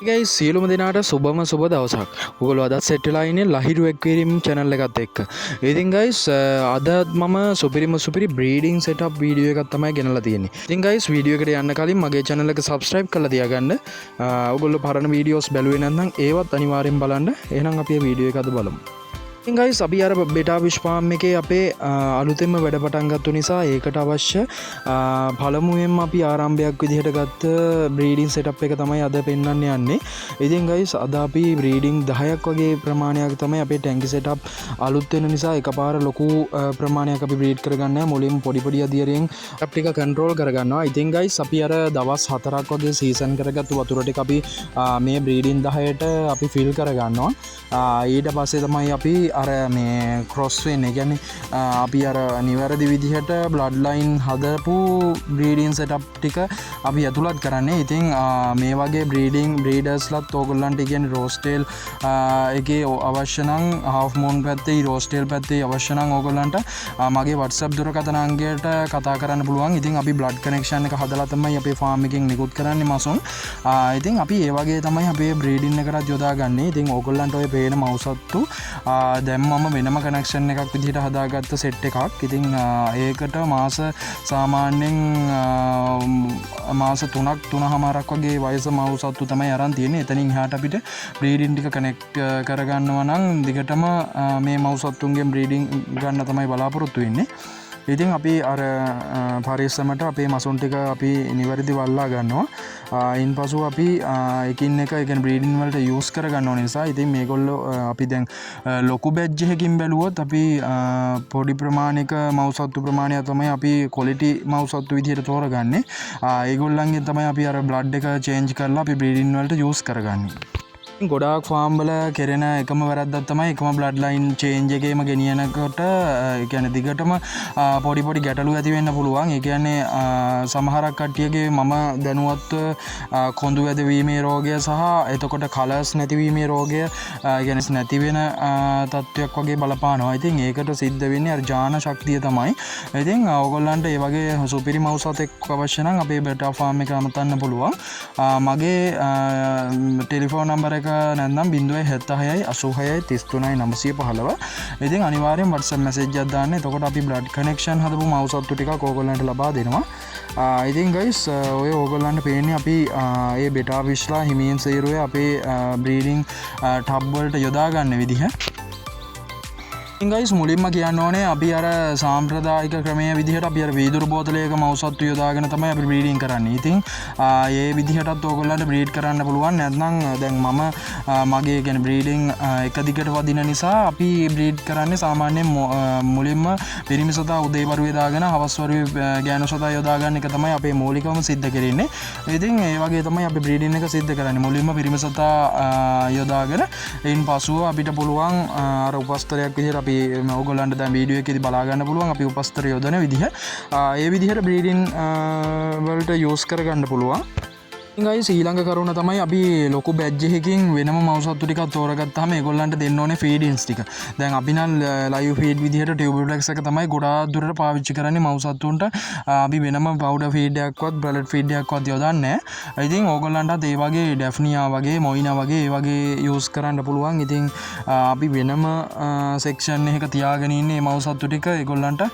ගයි සියලුම දෙනාට සුබම සුබ දවසක්. ඔයගොල්ලෝ අදත් සෙට් වෙලා ඉන්නේ ලහිරු එක්වේරියම් channel එකත් එක්ක. ඉතින් ගයිස් අද මම සුපිරි බ්‍රීඩින් සෙටප් වීඩියෝ එකක් තමයි ගෙනලා තියෙන්නේ. ඉතින් ගයිස් වීඩියෝ එකට යන්න කලින් මගේ channel එක subscribe කරලා තියාගන්න. ඔයගොල්ලෝ පරණ වීඩියෝස් බැලුවේ නැත්නම් ඒවත් අනිවාර්යෙන් බලන්න. එහෙනම් අපි මේ වීඩියෝ එක අද බලමු. ඉතින් ගයිස් අපි අර බෙටා ෆිෂ් ෆාම් එකේ අපේ අලුතෙන්ම වැඩ පටන් ගත්ත නිසා ඒකට අවශ්‍ය පළමුවෙන්ම අපි ආරම්භයක් විදිහට ගත්ත බ්‍රීඩින් සෙටප් එක තමයි අද පෙන්වන්න යන්නේ. ඉතින් ගයිස් අද අපි බ්‍රීඩින් 10ක් වගේ ප්‍රමාණයක් තමයි අපේ ටැංකි සෙටප් අලුත් වෙන නිසා එකපාර ලොකු ප්‍රමාණයක් අපි බ්‍රීඩ් කරගන්න මුලින් පොඩි අදියරෙන් ටික කන්ට්‍රෝල් කරගන්නවා. ඉතින් ගයිස් අපි අර දවස් 4ක් වගේ සීසන් කරගත්තු වතුර ටික අපි මේ බ්‍රීඩින් 10ට අපි ෆිල් කරගන්නවා. ඊට පස්සේ තමයි අපි අර මේ ක්‍රොස් වෙන්නේ. කියන්නේ අපි අර නිවැරදි විදිහට බ්ලඩ් ලයින් හදපු බ්‍රීඩින් සෙටප් ටික අපි ඇතුළත් කරන්නේ. ඉතින් මේ වගේ බ්‍රීඩර්ස්ලත් ඕගොල්ලන්ට කියන්නේ රෝස්ටේල් එකේ අවශ්‍ය නම් හාෆ් මූන් පැත්තේ රෝස්ටේල් පැත්තේ අවශ්‍ය නම් ඕගොල්ලන්ට මගේ WhatsApp දුරකථන අංකයට කතා කරන්න පුළුවන්. ඉතින් අපි බ්ලඩ් කනෙක්ෂන් එක හදලා තමයි අපේ ෆාම් එකෙන් නිකුත් කරන්නේ මසුන්. ඉතින් අපි ඒ වගේ තමයි අපේ බ්‍රීඩින් එකටත් යොදාගන්නේ. ඉතින් ඕගොල්ලන්ට ඔය පේන මවුසත්තු දැන් මම වෙනම කනෙක්ෂන් එකක් විදිහට හදාගත්ත සෙට් එකක්. ඉතින් ඒකට මාස සාමාන්‍යයෙන් මාස 3.5ක් වගේ වයස මවුසත්තු තමයි අරන් තියෙන්නේ. එතනින් එහාට අපිට බ්‍රීඩින් ටික කනෙක්ට් කරගන්නවා නම් දිගටම මේ මවුසත්තුන්ගෙන් බ්‍රීඩින් ගන්න තමයි බලාපොරොත්තු වෙන්නේ. ඉතින් අපි අර පරිස්සමට අපේ මසුන් ටික අපි නිවැරදි වල්ලා ගන්නවා. ඉන් පසු අපි එකින් එක බ්‍රීඩින් වලට යූස් කරගන්න ඕන නිසා ඉතින් මේගොල්ලෝ අපි දැන් ලොකු බැජ් එකකින් බැලුවොත් අපි පොඩි ප්‍රමාණික මවුසත්තු ප්‍රමාණය තමයි අපි ක්වොලිටි මවුසත්තු විදිහට තෝරගන්නේ. ඒගොල්ලන්ගෙන් තමයි අපි අර බ්ලඩ් එක චේන්ජ් කරලා අපි බ්‍රීඩින් වලට යූස් කරගන්නේ. ගොඩාක් ෆාම් වල කෙරෙන එකම වැරද්දක් තමයි එකම බ්ලඩ් ලයින් චේන්ජ් එකේම ගෙනියනකොට ඒ කියන්නේ දිගටම පොඩි ගැටලු ඇති වෙන්න පුළුවන්. ඒ කියන්නේ සමහරක් කට්ටියගේ මම දැනුවත්ව කොඳු වැදවීමේ රෝගය සහ එතකොට කලර්ස් නැතිවීමේ රෝගය ඒ කියන්නේ නැති වෙන තත්ත්වයක් වගේ බලපානවා. ඉතින් ඒකට සිද්ධ වෙන්නේ අර ජාන ශක්තිය තමයි. ඉතින් ඕගොල්ලන්ට ඒ වගේ සුපිරි මවුසතෙක් අවශ්‍ය නම් අපේ බෙටා ෆාම් එක අමතන්න පුළුවන්. මගේ ටෙලිෆෝන් නම්බර එක නැත්නම් 076 86 33 915. ඉතින් අනිවාර්යෙන් WhatsApp message එකක් දාන්න. එතකොට අපි blood connection හදපු මවුසත්තු ටිකක් ඕගොල්ලන්ට ලබා දෙනවා. ඉතින් guys ඔය ඕගොල්ලන්ට පේන්නේ අපි ඒ බෙටා ෆිෂ්ලා හිමියෙන් සේරුවේ අපේ බ්‍රීඩින් ටබ් වලට යොදා ගන්න විදිහ. ගයිස් මුලින්ම කියන්න ඕනේ අපි අර සාම්ප්‍රදායික ක්‍රමයේ විදිහට අපි අර වීදුරු බෝතලයක මවුසත්තු යොදාගෙන තමයි අපි බ්‍රීඩින් කරන්නේ. ඉතින් ඒ විදිහටත් ඕගොල්ලන්ට බ්‍රීඩ් කරන්න පුළුවන්. නැත්නම් දැන් මම මගේ කියන්නේ බ්‍රීඩින් එක දිගට වදින නිසා අපි බ්‍රීඩ් කරන්නේ සාමාන්‍යයෙන් මුලින්ම පිරිමි සතා උදේවරුේ දාගෙන හවස් වරුවේ ගෑනු සතා යොදාගන්න එක තමයි අපේ මූලිකවම සිද්ධ කරන්නේ. ඉතින් ඒ වගේ තමයි අපි බ්‍රීඩින් එක සිද්ධ කරන්නේ. මුලින්ම පිරිමි සතා යොදාගෙන ඊන් පසුව අපිට පුළුවන් අර උපස්තරයක් විදිහට අපි ඔයගොල්ලන්ට දැන් වීඩියෝ එකේදී බලා ගන්න පුළුවන් අපි උපස්තර යොදන විදිහ. ඒ විදිහට බ්‍රීඩින් වලට යූස් කරගන්න පුළුවන්. ගයිස් ඊළඟ කරුණ තමයි අපි ලොකු බැජ් එකකින් වෙනම මවුසත්තු ටිකක් තෝරගත්තාම ඒගොල්ලන්ට දෙන්න ඕනේ ෆීඩින්ස් ටික. දැන් අපි නම් ලයිව් ෆීඩ් විදිහට ටියුබ්ලෙක්ස් එක තමයි ගොඩාක් දුරට පාවිච්චි කරන්නේ මවුසත්තුන්ට. අපි වෙනම පවුඩර් ෆීඩ් එකක්වත් බ්‍රලට් ෆීඩ් එකක්වත් යොදන්නේ නැහැ. ඉතින් ඕගොල්ලන්ටත් ඒ වගේ ඩැෆ්නියා වගේ මොයිනා වගේ ඒ වගේ යූස් කරන්න පුළුවන්. ඉතින් අපි වෙනම සෙක්ෂන් එකක තියාගෙන ඉන්නේ මේ මවුසත්තු ටික ඒගොල්ලන්ට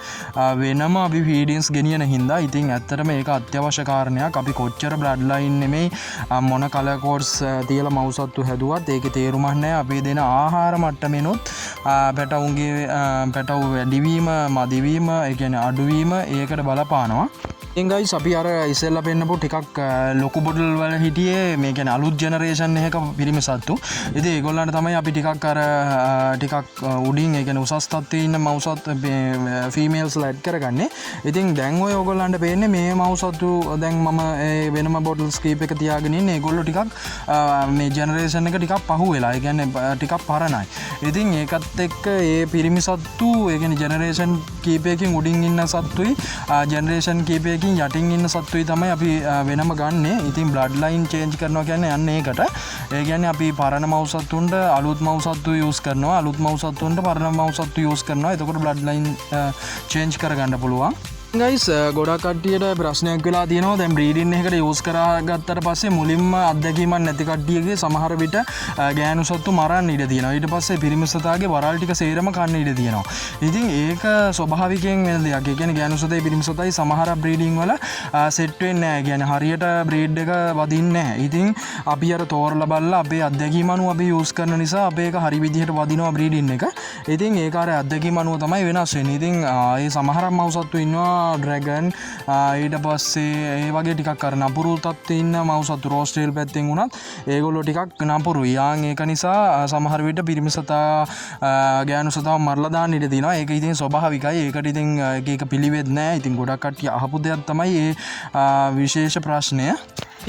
වෙනම අපි ෆීඩින්ස් ගෙනියන හින්දා. ඉතින් ඇත්තටම ඒක අත්‍යවශ්‍ය කාරණයක්. අපි කොච්චර බ්ලඩ් ලයින් මේ මොන කලර් කෝඩ්ස් තියලා මවුසත්තු හැදුවත් ඒකේ තේරුමක් නැහැ. අපි දෙන ආහාර මට්ටමෙනුත් පැටවු වැඩිවීම මදිවීම ඒ කියන්නේ අඩුවීම ඒකට බලපානවා. ඉතින් guys අපි අර ඉස්සෙල්ලා පෙන්නපු ටිකක් ලොකු බොටල් වල හිටියේ මේ කියන්නේ අලුත් ජෙනරේෂන් එකක පිරිමි සත්තු. ඉතින් ඒගොල්ලන්ට තමයි අපි ටිකක් උඩින් ඒ කියන්නේ උසස් තත්ත්වයේ ඉන්න මවුසත් ෆීමේල්ස්ලා ඇඩ් කරගන්නේ. ඉතින් දැන් ඔය ඕගොල්ලන්ට පේන්නේ මේ මවුසත්තු දැන් මම වෙනම බොටල්ස් කීප එක තියාගෙන ඉන්නේ. ඒගොල්ලෝ ටිකක් මේ ජෙනරේෂන් එක ටිකක් පහු වෙලා. ඒ කියන්නේ ටිකක් පරණයි. ඉතින් ඒකත් එක්ක ඒ පිරිමි සත්තු ඒ කියන්නේ ජෙනරේෂන් කීපයකින් උඩින් ඉන්න සත්තුයි ජෙනරේෂන් කීපයකින් යටින් ඉන්න සත්තුයි තමයි අපි වෙනම ගන්නෙ. ඉතින් බ්ලඩ් ලයින් චේන්ජ් කරනවා කියන්නේ යන්නේ ඒකට. ඒ කියන්නේ අපි පරණ මවුසත්තුන්ට අලුත් මවුසත්තු යූස් කරනවා. අලුත් මවුසත්තුන්ට පරණ මවුසත්තු යූස් කරනවා. එතකොට බ්ලඩ් ලයින් චේන්ජ් කරගන්න පුළුවන්. ගයිස් ගොඩක් කට්ටියට ප්‍රශ්නයක් වෙලා තියෙනවා දැන් බ්‍රීඩින් එකකට යූස් කරගත්තට පස්සේ මුලින්ම අත්දැකීමක් නැති කට්ටියගේ සමහර විට ගෑනු සත්තු මරන්න ඉඩ තියෙනවා. ඊට පස්සේ පිරිමි සතාගේ වරල් ටික සේරම කන්න ඉඩ තියෙනවා. ඉතින් ඒක ස්වභාවිකයෙන් වෙන දෙයක්. ඒ කියන්නේ ගෑනු සතයි පිරිමි සතයි සමහර බ්‍රීඩින් වල සෙට් වෙන්නේ නැහැ. කියන්නේ හරියට බ්‍රීඩ් එක වදින්නේ නැහැ. ඉතින් අපි අර තෝරලා බලලා අපේ අත්දැකීම අනුව අපි යූස් කරන නිසා අපේ එක හරි විදිහට වදිනවා බ්‍රීඩින් එක. ඉතින් ඒක අර අත්දැකීම අනුව තමයි වෙනස් වෙන්නේ. ඉතින් ඒ සමහර මවුසත්තු ඉන්නවා ඩ්‍රැගන් ඊට පස්සේ ඒ වගේ ටිකක් අර නපුරු තත්ත්වයේ ඉන්න මවුසත්තු රෝස්ටේල් පැත්තෙන් උනත් ඒගොල්ලෝ ටිකක් නපුරුයි. යාන් ඒක නිසා සමහර විට පිරිමි සතා ගෑනු සතාව මරලා දාන්න ඉඩ තියෙනවා. ඒක ඉතින් ස්වභාවිකයි. ඒකට ඉතින් ඒක පිළිවෙත් නැහැ. ඉතින් ගොඩක් කට්ටිය අහපු දෙයක් තමයි ඒ විශේෂ ප්‍රශ්නය.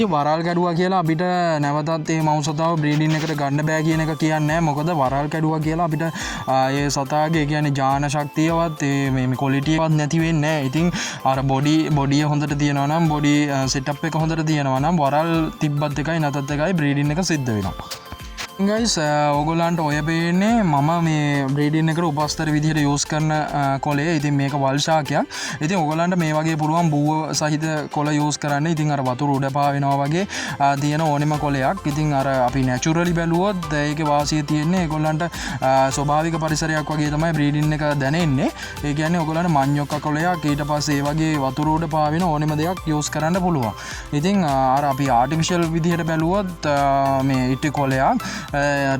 වරල් කැඩුවා කියලා අපිට නැවතත් ඒ මවුසතාව බ්‍රීඩින් එකට ගන්න බෑ කියන එක කියන්නේ නැහැ. මොකද වරල් කැඩුවා කියලා අපිට ඒ සතාගේ කියන්නේ ජාන ශක්තියවත් මේ ක්වොලිටියවත් නැති වෙන්නේ නැහැ. ඉතින් අර බොඩිය හොඳට තියෙනවා නම් බොඩි සෙටප් එක හොඳට තියෙනවා නම් වරල් තිබ්බත් එකයි නැතත් එකයි බ්‍රීඩින් එක සිද්ධ වෙනවා. ගයිස් ඕගොල්ලන්ට ඔය පේන්නේ මම මේ බ්‍රීඩින් එකට උපස්තර විදිහට යූස් කරන කොලේ. ඉතින් මේක වල්ශාකයක්. ඉතින් ඕගොල්ලන්ට මේ වගේ පුළුවන් බූව සහිත කොළ යූස් කරන්න. ඉතින් අර වතුර උඩ පාවෙනවා වගේ තියෙන ඕනෙම කොලයක්. ඉතින් අර අපි නැචරලි බැලුවොත් ඒකේ වාසිය තියෙන්නේ ඒගොල්ලන්ට ස්වභාවික පරිසරයක් වගේ තමයි බ්‍රීඩින් එක දැනෙන්නේ. ඒ කියන්නේ ඕගොල්ලන්ට මඤ්ඤොක්ක කොලයක් ඊට පස්සේ ඒ වගේ වතුර උඩ පාවෙන ඕනෙම දෙයක් යූස් කරන්න පුළුවන්. ඉතින් අර අපි ආටිෆිෂල් විදිහට බැලුවොත් මේ ඉටි කොලයක්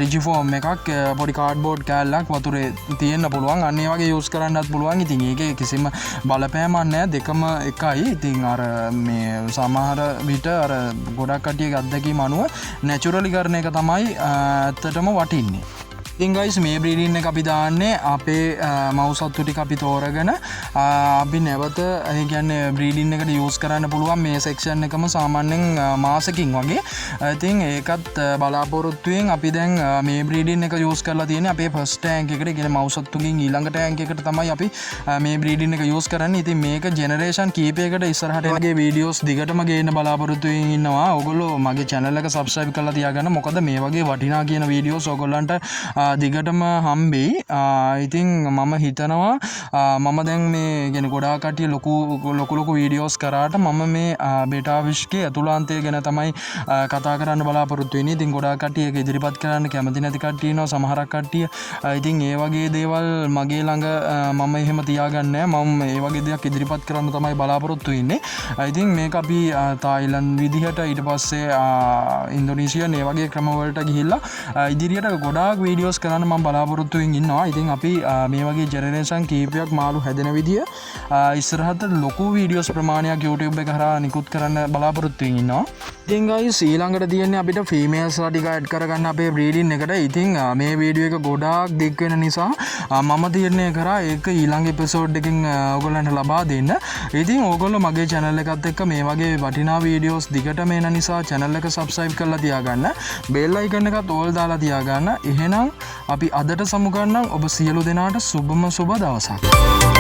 රිජිෆෝම් එකක් පොඩි කාඩ්බෝඩ් කෑල්ලක් වතුරේ තියෙන්න පුළුවන්. අන්න ඒ වගේ යූස් කරන්නත් පුළුවන්. ඉතින් ඒකේ කිසිම බලපෑමක් නැහැ. දෙකම එකයි. ඉතින් අර මේ සමහර විට අර ගොඩක් කට්ටියගේ අත්දැකීම් අනුව නැචරලි කරන එක තමයි ඇත්තටම වටින්නේ. ඉතින් ගයිස් මේ බ්‍රීඩින් එක අපි දාන්නේ අපේ මවුසත්තු ටික අපි තෝරගෙන අපි නැවත ඒ කියන්නේ බ්‍රීඩින් එකට යූස් කරන්න පුළුවන් මේ සෙක්ෂන් එකම සාමාන්‍යයෙන් මාසකින් වගේ. ඉතින් ඒකත් බලාපොරොත්තුෙන් අපි දැන් මේ බ්‍රීඩින් එක යූස් කරලා තියෙන්නේ අපේ ෆස්ට් ටැංක් එකට. ඒ කියන්නේ මවුසත්තුකින් ඊළඟ ටැංක් එකට තමයි අපි මේ බ්‍රීඩින් එක යූස් කරන්නේ. ඉතින් මේක ජෙනරේෂන් කීපයකට ඉස්සරහට වගේ වීඩියෝස් දිගටම ගේන්න බලාපොරොත්තු වෙමින් ඉන්නවා. ඕගොල්ලෝ මගේ channel එක subscribe කරලා තියාගන්න. මොකද මේ වගේ වටිනා කියන වීඩියෝස් ඕගොල්ලන්ට දිගටම හම්බෙයි. ඉතින් මම හිතනවා මම දැන් මේ ගැන ගොඩාක් කට්ටිය ලොකු වීඩියෝස් කරාට මම මේ බීටා විශ්ගේ ඇතුළාන්තය ගැන තමයි කතා කරන්න බලාපොරොත්තු වෙන්නේ. ඉතින් ගොඩාක් කට්ටිය ඒක ඉදිරිපත් කරන්න කැමති නැති කට්ටිය ඉන්නවා සමහරක් කට්ටිය. ඉතින් ඒ වගේ දේවල් මගේ ළඟ මම එහෙම තියාගන්නේ නැහැ. මම මේ වගේ දෙයක් ඉදිරිපත් කරන්න තමයි බලාපොරොත්තු වෙන්නේ. ඉතින් මේක අපි තායිලන්ත විදිහට ඊට පස්සේ ඉන්දෝනීසියා මේ වගේ ක්‍රම වලට ගිහිල්ලා ඉදිරියට ගොඩාක් වීඩියෝස් කරන්න මම බලාපොරොත්තු වෙමින් ඉන්නවා. ඉතින් අපි මේ වගේ ජෙනරේෂන් කීපයක් මාළු හැදෙන විදිය ඉස්සරහට ලොකු වීඩියෝස් ප්‍රමාණයක් YouTube එක හරහා නිකුත් කරන්න බලාපොරොත්තු වෙමින් ඉන්නවා. ඉතින් guys ඊළඟට තියෙන්නේ අපිට ෆීමේල්ස්ලා ටික ඇඩ් කරගන්න අපේ බ්‍රීඩින් එකට. ඉතින් මේ වීඩියෝ එක ගොඩාක් දික් වෙන නිසා මම තීරණය කරා ඒක ඊළඟ එපිසෝඩ් එකකින් ඔයගොල්ලන්ට ලබා දෙන්න. ඉතින් ඕගොල්ලෝ මගේ channel එකත් එක්ක මේ වගේ වටිනා වීඩියෝස් දිගටම එන නිසා channel එක subscribe කරලා තියාගන්න. bell icon එකත් all දාලා තියාගන්න. එහෙනම් අපි අදට සමු ගන්නම් ඔබ සියලු දෙනාට සුබම සුබ දවසක්.